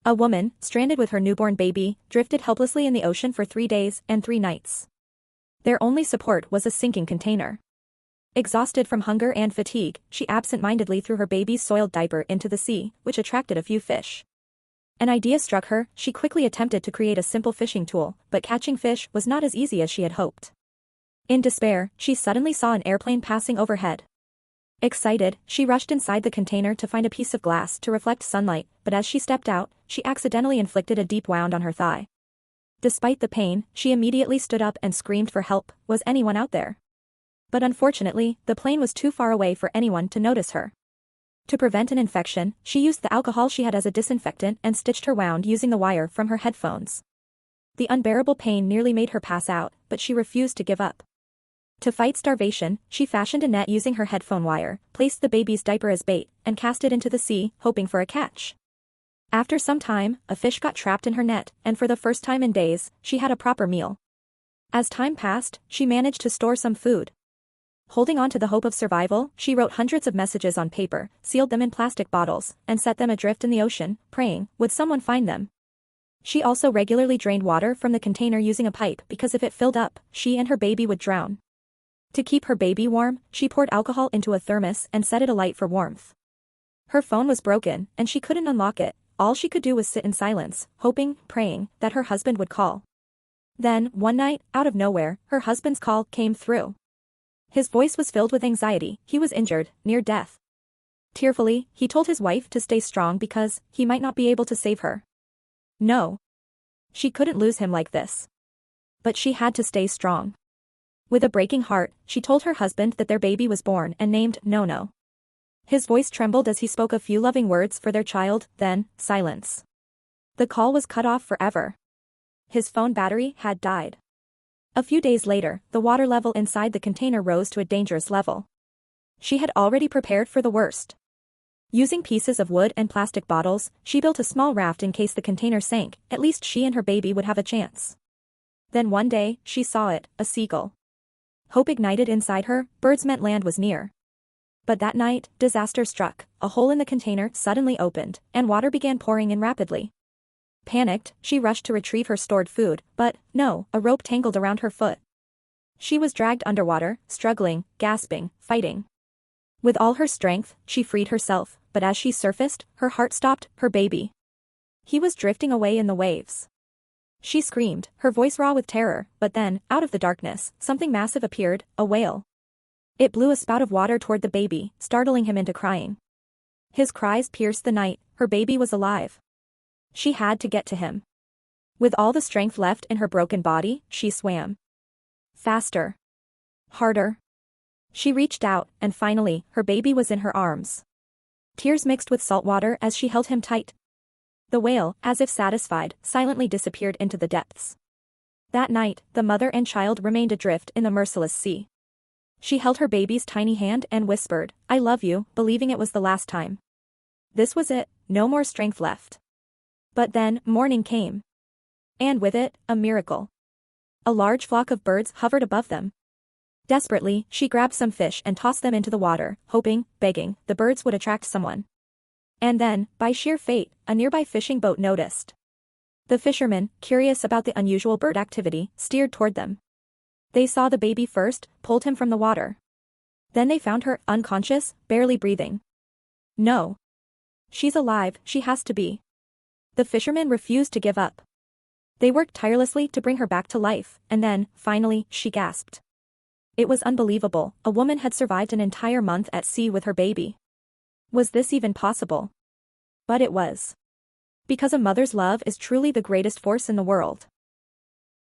A woman, stranded with her newborn baby, drifted helplessly in the ocean for 3 days and 3 nights. Their only support was a sinking container. Exhausted from hunger and fatigue, she absent-mindedly threw her baby's soiled diaper into the sea, which attracted a few fish. An idea struck her. She quickly attempted to create a simple fishing tool, but catching fish was not as easy as she had hoped. In despair, she suddenly saw an airplane passing overhead. Excited, she rushed inside the container to find a piece of glass to reflect sunlight, but as she stepped out, she accidentally inflicted a deep wound on her thigh. Despite the pain, she immediately stood up and screamed for help. Was anyone out there? But unfortunately, the plane was too far away for anyone to notice her. To prevent an infection, she used the alcohol she had as a disinfectant and stitched her wound using the wire from her headphones. The unbearable pain nearly made her pass out, but she refused to give up. To fight starvation, she fashioned a net using her headphone wire, placed the baby's diaper as bait, and cast it into the sea, hoping for a catch. After some time, a fish got trapped in her net, and for the first time in days, she had a proper meal. As time passed, she managed to store some food. Holding on to the hope of survival, she wrote hundreds of messages on paper, sealed them in plastic bottles, and set them adrift in the ocean, praying, would someone find them? She also regularly drained water from the container using a pipe because if it filled up, she and her baby would drown. To keep her baby warm, she poured alcohol into a thermos and set it alight for warmth. Her phone was broken, and she couldn't unlock it. All she could do was sit in silence, hoping, praying, that her husband would call. Then, one night, out of nowhere, her husband's call came through. His voice was filled with anxiety. He was injured, near death. Tearfully, he told his wife to stay strong because he might not be able to save her. No. She couldn't lose him like this. But she had to stay strong. With a breaking heart, she told her husband that their baby was born and named Nono. His voice trembled as he spoke a few loving words for their child, then, silence. The call was cut off forever. His phone battery had died. A few days later, the water level inside the container rose to a dangerous level. She had already prepared for the worst. Using pieces of wood and plastic bottles, she built a small raft in case the container sank. At least she and her baby would have a chance. Then one day, she saw it, a seagull. Hope ignited inside her. Birds meant land was near. But that night, disaster struck. A hole in the container suddenly opened, and water began pouring in rapidly. Panicked, she rushed to retrieve her stored food, but, no, a rope tangled around her foot. She was dragged underwater, struggling, gasping, fighting. With all her strength, she freed herself, but as she surfaced, her heart stopped. Her baby. He was drifting away in the waves. She screamed, her voice raw with terror, but then, out of the darkness, something massive appeared, a whale. It blew a spout of water toward the baby, startling him into crying. His cries pierced the night. Her baby was alive. She had to get to him. With all the strength left in her broken body, she swam. Faster. Harder. She reached out, and finally, her baby was in her arms. Tears mixed with salt water as she held him tight. The whale, as if satisfied, silently disappeared into the depths. That night, the mother and child remained adrift in the merciless sea. She held her baby's tiny hand and whispered, "I love you," believing it was the last time. This was it, no more strength left. But then, morning came. And with it, a miracle. A large flock of birds hovered above them. Desperately, she grabbed some fish and tossed them into the water, hoping, begging, the birds would attract someone. And then, by sheer fate, a nearby fishing boat noticed. The fishermen, curious about the unusual bird activity, steered toward them. They saw the baby first, pulled him from the water. Then they found her, unconscious, barely breathing. No. She's alive, she has to be. The fishermen refused to give up. They worked tirelessly to bring her back to life, and then, finally, she gasped. It was unbelievable. A woman had survived an entire month at sea with her baby. Was this even possible? But it was. Because a mother's love is truly the greatest force in the world.